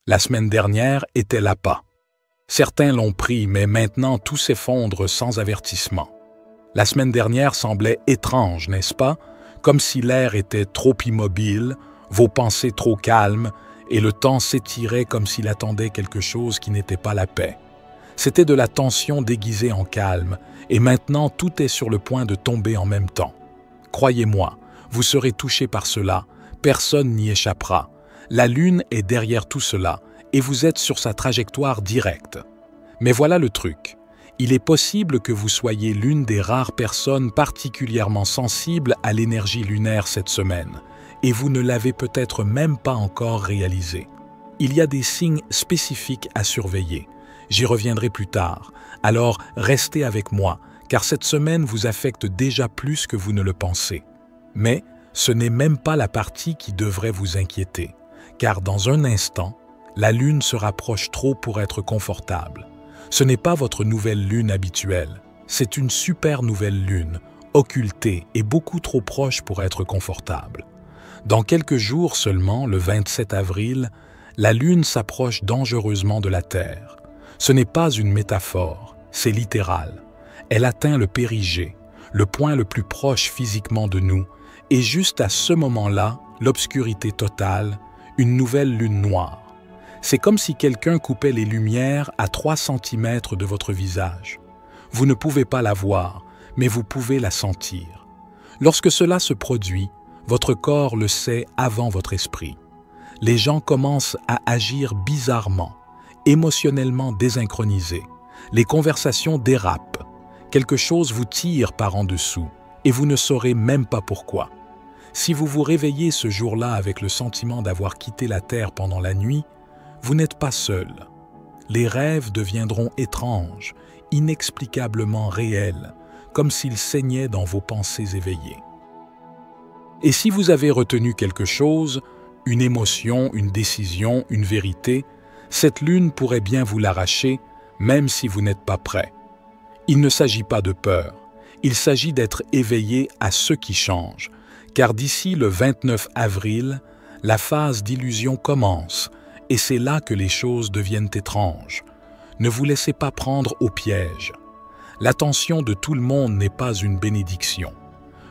La semaine dernière était l'appât. Certains l'ont pris, mais maintenant tout s'effondre sans avertissement. La semaine dernière semblait étrange, n'est-ce pas? Comme si l'air était trop immobile, vos pensées trop calmes, et le temps s'étirait comme s'il attendait quelque chose qui n'était pas la paix. C'était de la tension déguisée en calme, et maintenant tout est sur le point de tomber en même temps. Croyez-moi, vous serez touché par cela, personne n'y échappera. La Lune est derrière tout cela, et vous êtes sur sa trajectoire directe. Mais voilà le truc. Il est possible que vous soyez l'une des rares personnes particulièrement sensibles à l'énergie lunaire cette semaine, et vous ne l'avez peut-être même pas encore réalisé. Il y a des signes spécifiques à surveiller. J'y reviendrai plus tard, alors restez avec moi, car cette semaine vous affecte déjà plus que vous ne le pensez. Mais ce n'est même pas la partie qui devrait vous inquiéter, car dans un instant, la Lune se rapproche trop pour être confortable. Ce n'est pas votre nouvelle Lune habituelle, c'est une super nouvelle Lune, occultée et beaucoup trop proche pour être confortable. Dans quelques jours seulement, le 27 avril, la Lune s'approche dangereusement de la Terre. Ce n'est pas une métaphore, c'est littéral. Elle atteint le périgée, le point le plus proche physiquement de nous, et juste à ce moment-là, l'obscurité totale, une nouvelle lune noire. C'est comme si quelqu'un coupait les lumières à 3 cm de votre visage. Vous ne pouvez pas la voir, mais vous pouvez la sentir. Lorsque cela se produit, votre corps le sait avant votre esprit. Les gens commencent à agir bizarrement, émotionnellement désynchronisés. Les conversations dérapent. Quelque chose vous tire par en dessous, et vous ne saurez même pas pourquoi. Si vous vous réveillez ce jour-là avec le sentiment d'avoir quitté la Terre pendant la nuit, vous n'êtes pas seul. Les rêves deviendront étranges, inexplicablement réels, comme s'ils saignaient dans vos pensées éveillées. Et si vous avez retenu quelque chose, une émotion, une décision, une vérité, cette lune pourrait bien vous l'arracher, même si vous n'êtes pas prêt. Il ne s'agit pas de peur, il s'agit d'être éveillé à ce qui change, car d'ici le 29 avril, la phase d'illusion commence, et c'est là que les choses deviennent étranges. Ne vous laissez pas prendre au piège. L'attention de tout le monde n'est pas une bénédiction.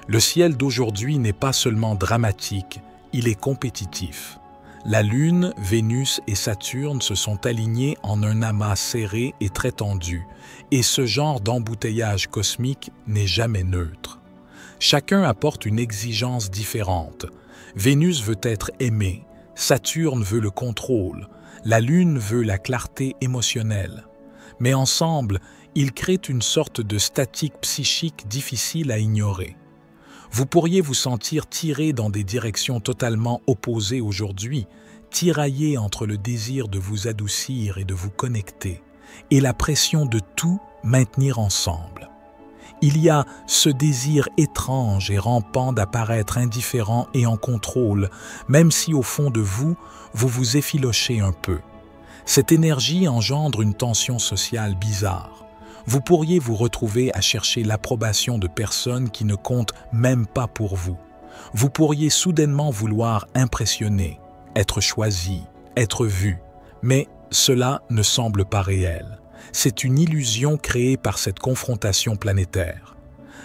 Le ciel d'aujourd'hui n'est pas seulement dramatique, il est compétitif. La Lune, Vénus et Saturne se sont alignés en un amas serré et très tendu, et ce genre d'embouteillage cosmique n'est jamais neutre. Chacun apporte une exigence différente. Vénus veut être aimée, Saturne veut le contrôle, la Lune veut la clarté émotionnelle. Mais ensemble, ils créent une sorte de statique psychique difficile à ignorer. Vous pourriez vous sentir tiré dans des directions totalement opposées aujourd'hui, tiraillé entre le désir de vous adoucir et de vous connecter, et la pression de tout maintenir ensemble. Il y a ce désir étrange et rampant d'apparaître indifférent et en contrôle, même si au fond de vous, vous vous effilochez un peu. Cette énergie engendre une tension sociale bizarre. Vous pourriez vous retrouver à chercher l'approbation de personnes qui ne comptent même pas pour vous. Vous pourriez soudainement vouloir impressionner, être choisi, être vu, mais cela ne semble pas réel. C'est une illusion créée par cette confrontation planétaire.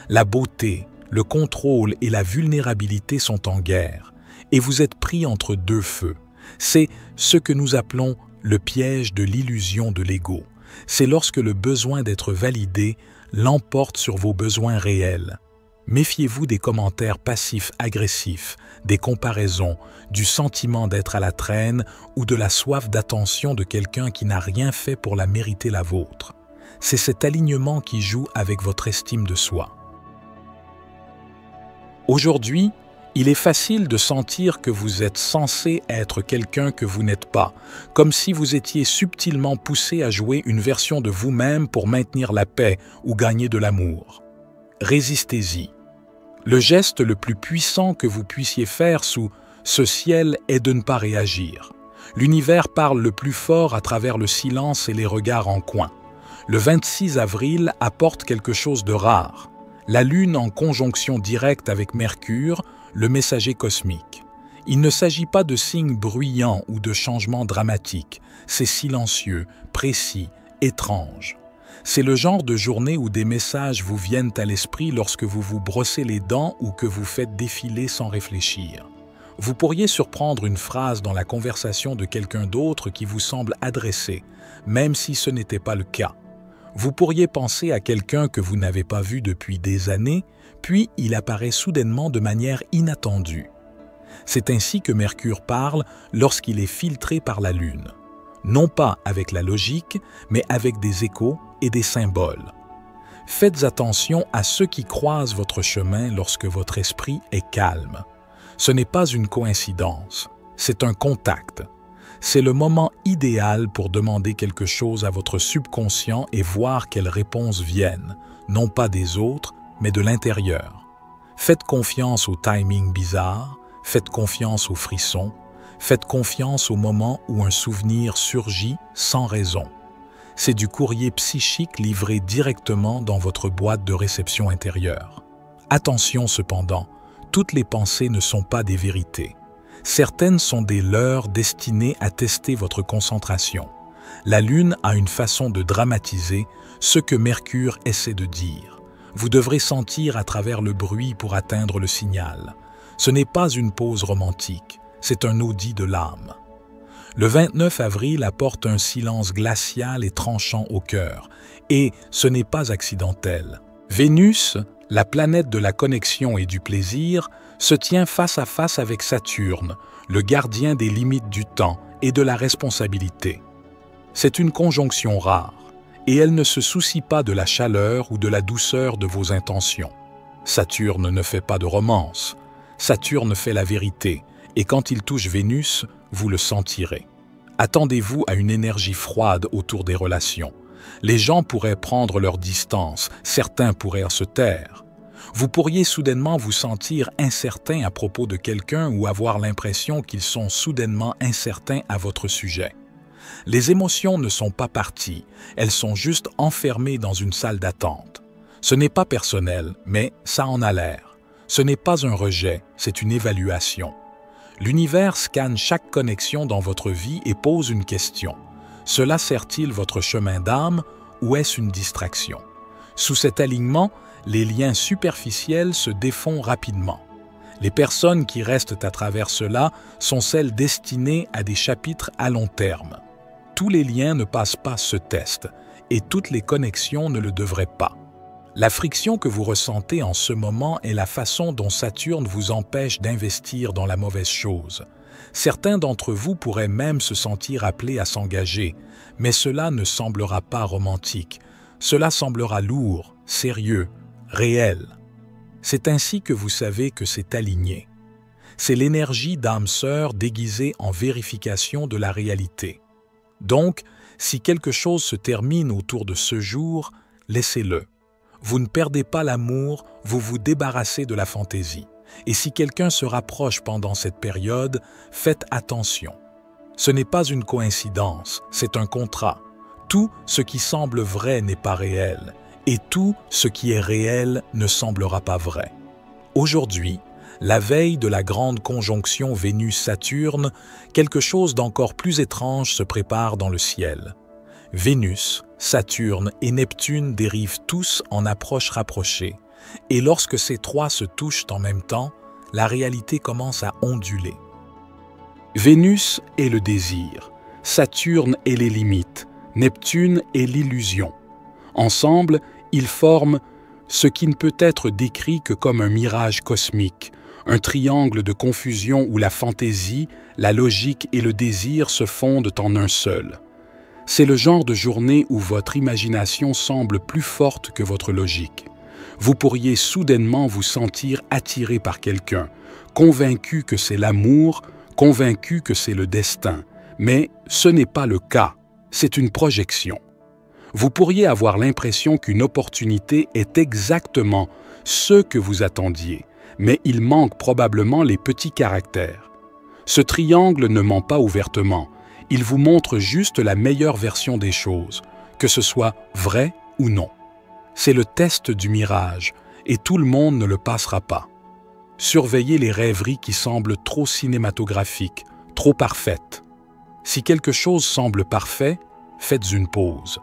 La beauté, le contrôle et la vulnérabilité sont en guerre, et vous êtes pris entre deux feux. C'est ce que nous appelons le piège de l'illusion de l'ego. C'est lorsque le besoin d'être validé l'emporte sur vos besoins réels. Méfiez-vous des commentaires passifs-agressifs, des comparaisons, du sentiment d'être à la traîne ou de la soif d'attention de quelqu'un qui n'a rien fait pour la mériter la vôtre. C'est cet alignement qui joue avec votre estime de soi. Aujourd'hui, il est facile de sentir que vous êtes censé être quelqu'un que vous n'êtes pas, comme si vous étiez subtilement poussé à jouer une version de vous-même pour maintenir la paix ou gagner de l'amour. Résistez-y. Le geste le plus puissant que vous puissiez faire sous ce ciel est de ne pas réagir. L'univers parle le plus fort à travers le silence et les regards en coin. Le 26 avril apporte quelque chose de rare. La Lune en conjonction directe avec Mercure, le messager cosmique. Il ne s'agit pas de signes bruyants ou de changements dramatiques, c'est silencieux, précis, étrange. C'est le genre de journée où des messages vous viennent à l'esprit lorsque vous vous brossez les dents ou que vous faites défiler sans réfléchir. Vous pourriez surprendre une phrase dans la conversation de quelqu'un d'autre qui vous semble adressée, même si ce n'était pas le cas. Vous pourriez penser à quelqu'un que vous n'avez pas vu depuis des années, puis il apparaît soudainement de manière inattendue. C'est ainsi que Mercure parle lorsqu'il est filtré par la Lune. Non pas avec la logique, mais avec des échos et des symboles. Faites attention à ceux qui croisent votre chemin lorsque votre esprit est calme. Ce n'est pas une coïncidence, c'est un contact. C'est le moment idéal pour demander quelque chose à votre subconscient et voir quelles réponses viennent, non pas des autres, mais de l'intérieur. Faites confiance au timing bizarre, faites confiance aux frissons, faites confiance au moment où un souvenir surgit sans raison. C'est du courrier psychique livré directement dans votre boîte de réception intérieure. Attention cependant, toutes les pensées ne sont pas des vérités. Certaines sont des leurres destinées à tester votre concentration. La Lune a une façon de dramatiser ce que Mercure essaie de dire. Vous devrez sentir à travers le bruit pour atteindre le signal. Ce n'est pas une pause romantique, c'est un audit de l'âme. Le 29 avril apporte un silence glacial et tranchant au cœur, et ce n'est pas accidentel. Vénus, la planète de la connexion et du plaisir, se tient face à face avec Saturne, le gardien des limites du temps et de la responsabilité. C'est une conjonction rare, et elle ne se soucie pas de la chaleur ou de la douceur de vos intentions. Saturne ne fait pas de romance, Saturne fait la vérité, et quand il touche Vénus, vous le sentirez. Attendez-vous à une énergie froide autour des relations. Les gens pourraient prendre leur distance, certains pourraient se taire. Vous pourriez soudainement vous sentir incertain à propos de quelqu'un ou avoir l'impression qu'ils sont soudainement incertains à votre sujet. Les émotions ne sont pas parties, elles sont juste enfermées dans une salle d'attente. Ce n'est pas personnel, mais ça en a l'air. Ce n'est pas un rejet, c'est une évaluation. L'univers scanne chaque connexion dans votre vie et pose une question. Cela sert-il votre chemin d'âme ou est-ce une distraction? Sous cet alignement, les liens superficiels se défont rapidement. Les personnes qui restent à travers cela sont celles destinées à des chapitres à long terme. Tous les liens ne passent pas ce test et toutes les connexions ne le devraient pas. La friction que vous ressentez en ce moment est la façon dont Saturne vous empêche d'investir dans la mauvaise chose. Certains d'entre vous pourraient même se sentir appelés à s'engager, mais cela ne semblera pas romantique. Cela semblera lourd, sérieux, réel. C'est ainsi que vous savez que c'est aligné. C'est l'énergie d'âme sœur déguisée en vérification de la réalité. Donc, si quelque chose se termine autour de ce jour, laissez-le. Vous ne perdez pas l'amour, vous vous débarrassez de la fantaisie. Et si quelqu'un se rapproche pendant cette période, faites attention. Ce n'est pas une coïncidence, c'est un contrat. Tout ce qui semble vrai n'est pas réel, et tout ce qui est réel ne semblera pas vrai. Aujourd'hui, la veille de la grande conjonction Vénus-Saturne, quelque chose d'encore plus étrange se prépare dans le ciel. Vénus, Saturne et Neptune dérivent tous en approche rapprochée, et lorsque ces trois se touchent en même temps, la réalité commence à onduler. Vénus est le désir, Saturne est les limites, Neptune est l'illusion. Ensemble, ils forment ce qui ne peut être décrit que comme un mirage cosmique, un triangle de confusion où la fantaisie, la logique et le désir se fondent en un seul. C'est le genre de journée où votre imagination semble plus forte que votre logique. Vous pourriez soudainement vous sentir attiré par quelqu'un, convaincu que c'est l'amour, convaincu que c'est le destin. Mais ce n'est pas le cas, c'est une projection. Vous pourriez avoir l'impression qu'une opportunité est exactement ce que vous attendiez, mais il manque probablement les petits caractères. Ce triangle ne ment pas ouvertement, il vous montre juste la meilleure version des choses, que ce soit vrai ou non. C'est le test du mirage, et tout le monde ne le passera pas. Surveillez les rêveries qui semblent trop cinématographiques, trop parfaites. Si quelque chose semble parfait, faites une pause.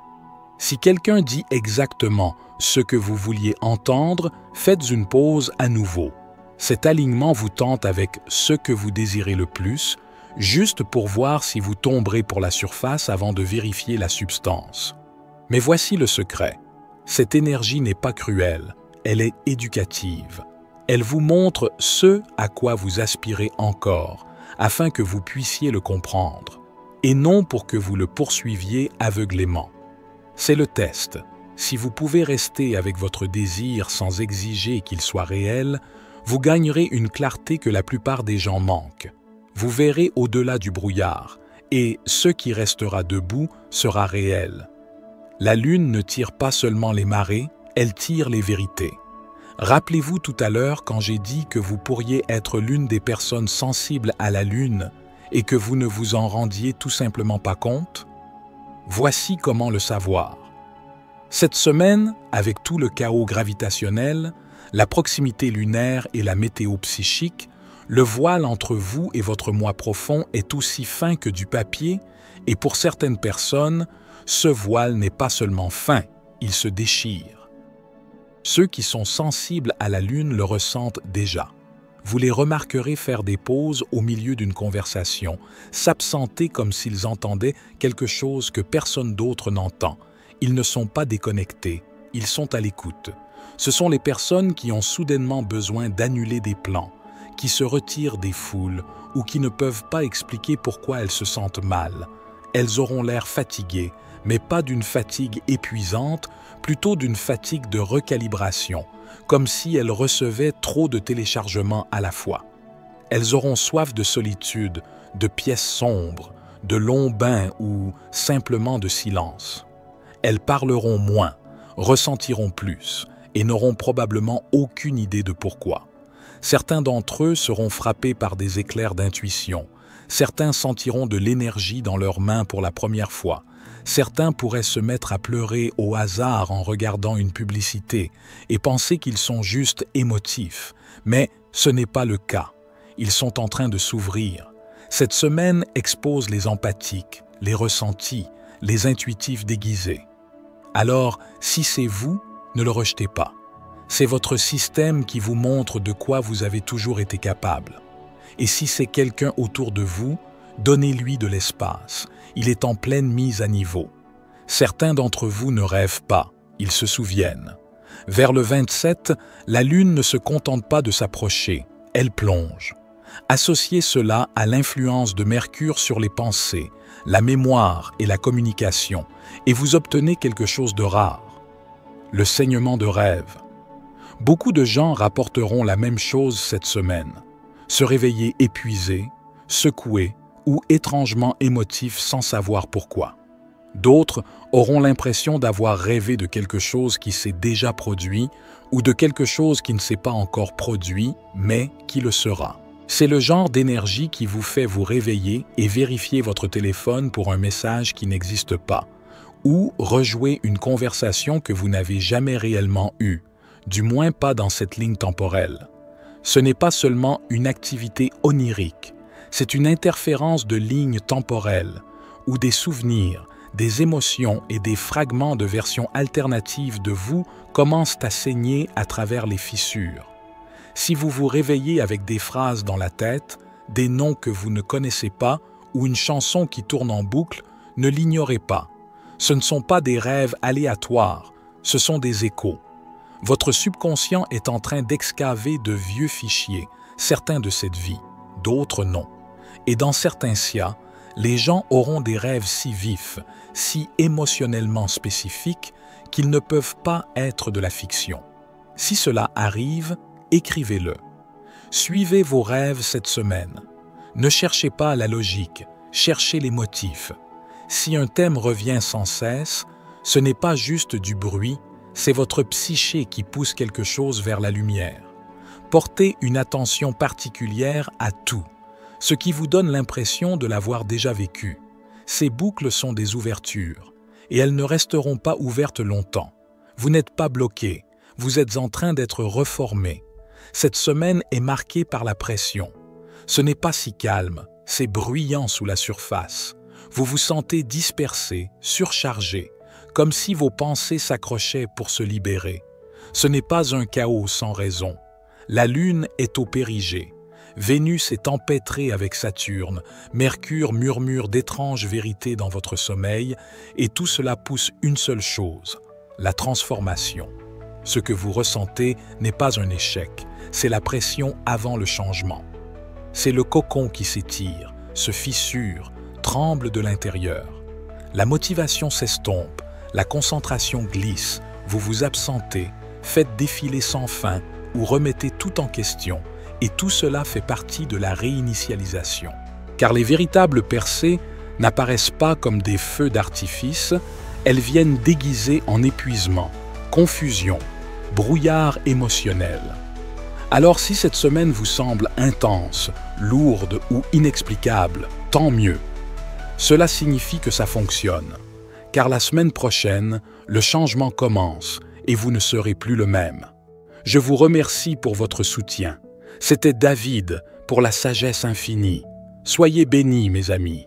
Si quelqu'un dit exactement ce que vous vouliez entendre, faites une pause à nouveau. Cet alignement vous tente avec ce que vous désirez le plus, juste pour voir si vous tomberez pour la surface avant de vérifier la substance. Mais voici le secret. Cette énergie n'est pas cruelle, elle est éducative. Elle vous montre ce à quoi vous aspirez encore, afin que vous puissiez le comprendre, et non pour que vous le poursuiviez aveuglément. C'est le test. Si vous pouvez rester avec votre désir sans exiger qu'il soit réel, vous gagnerez une clarté que la plupart des gens manquent. Vous verrez au-delà du brouillard, et ce qui restera debout sera réel. La lune ne tire pas seulement les marées, elle tire les vérités. Rappelez-vous tout à l'heure quand j'ai dit que vous pourriez être l'une des personnes sensibles à la lune et que vous ne vous en rendiez tout simplement pas compte? Voici comment le savoir. Cette semaine, avec tout le chaos gravitationnel, la proximité lunaire et la météo psychique, le voile entre vous et votre moi profond est aussi fin que du papier et pour certaines personnes, ce voile n'est pas seulement fin, il se déchire. Ceux qui sont sensibles à la lune le ressentent déjà. Vous les remarquerez faire des pauses au milieu d'une conversation, s'absenter comme s'ils entendaient quelque chose que personne d'autre n'entend. Ils ne sont pas déconnectés, ils sont à l'écoute. Ce sont les personnes qui ont soudainement besoin d'annuler des plans, qui se retirent des foules ou qui ne peuvent pas expliquer pourquoi elles se sentent mal. Elles auront l'air fatiguées, mais pas d'une fatigue épuisante, plutôt d'une fatigue de recalibration, comme si elles recevaient trop de téléchargements à la fois. Elles auront soif de solitude, de pièces sombres, de longs bains ou simplement de silence. Elles parleront moins, ressentiront plus et n'auront probablement aucune idée de pourquoi. Certains d'entre eux seront frappés par des éclairs d'intuition. Certains sentiront de l'énergie dans leurs mains pour la première fois. Certains pourraient se mettre à pleurer au hasard en regardant une publicité et penser qu'ils sont juste émotifs. Mais ce n'est pas le cas. Ils sont en train de s'ouvrir. Cette semaine expose les empathiques, les ressentis, les intuitifs déguisés. Alors, si c'est vous, ne le rejetez pas. C'est votre système qui vous montre de quoi vous avez toujours été capable. Et si c'est quelqu'un autour de vous, donnez-lui de l'espace. Il est en pleine mise à niveau. Certains d'entre vous ne rêvent pas, ils se souviennent. Vers le 27, la Lune ne se contente pas de s'approcher, elle plonge. Associez cela à l'influence de Mercure sur les pensées, la mémoire et la communication, et vous obtenez quelque chose de rare. Le saignement de rêve. Beaucoup de gens rapporteront la même chose cette semaine. Se réveiller épuisés, secoués ou étrangement émotifs sans savoir pourquoi. D'autres auront l'impression d'avoir rêvé de quelque chose qui s'est déjà produit ou de quelque chose qui ne s'est pas encore produit, mais qui le sera. C'est le genre d'énergie qui vous fait vous réveiller et vérifier votre téléphone pour un message qui n'existe pas, ou rejouer une conversation que vous n'avez jamais réellement eue, du moins pas dans cette ligne temporelle. Ce n'est pas seulement une activité onirique, c'est une interférence de lignes temporelles, où des souvenirs, des émotions et des fragments de versions alternatives de vous commencent à saigner à travers les fissures. Si vous vous réveillez avec des phrases dans la tête, des noms que vous ne connaissez pas ou une chanson qui tourne en boucle, ne l'ignorez pas. Ce ne sont pas des rêves aléatoires, ce sont des échos. Votre subconscient est en train d'excaver de vieux fichiers, certains de cette vie, d'autres non. Et dans certains cas, les gens auront des rêves si vifs, si émotionnellement spécifiques, qu'ils ne peuvent pas être de la fiction. Si cela arrive, écrivez-le. Suivez vos rêves cette semaine. Ne cherchez pas la logique, cherchez les motifs. Si un thème revient sans cesse, ce n'est pas juste du bruit, c'est votre psyché qui pousse quelque chose vers la lumière. Portez une attention particulière à tout, ce qui vous donne l'impression de l'avoir déjà vécu. Ces boucles sont des ouvertures, et elles ne resteront pas ouvertes longtemps. Vous n'êtes pas bloqué, vous êtes en train d'être reformé. Cette semaine est marquée par la pression. Ce n'est pas si calme, c'est bruyant sous la surface. Vous vous sentez dispersé, surchargé, comme si vos pensées s'accrochaient pour se libérer. Ce n'est pas un chaos sans raison. La Lune est au périgée. Vénus est empêtrée avec Saturne, Mercure murmure d'étranges vérités dans votre sommeil, et tout cela pousse une seule chose, la transformation. Ce que vous ressentez n'est pas un échec, c'est la pression avant le changement. C'est le cocon qui s'étire, se fissure, tremble de l'intérieur. La motivation s'estompe, la concentration glisse, vous vous absentez, faites défiler sans fin ou remettez tout en question, et tout cela fait partie de la réinitialisation. Car les véritables percées n'apparaissent pas comme des feux d'artifice, elles viennent déguisées en épuisement, confusion, brouillard émotionnel. Alors si cette semaine vous semble intense, lourde ou inexplicable, tant mieux. Cela signifie que ça fonctionne. Car la semaine prochaine, le changement commence et vous ne serez plus le même. Je vous remercie pour votre soutien. C'était David pour la sagesse infinie. Soyez bénis, mes amis.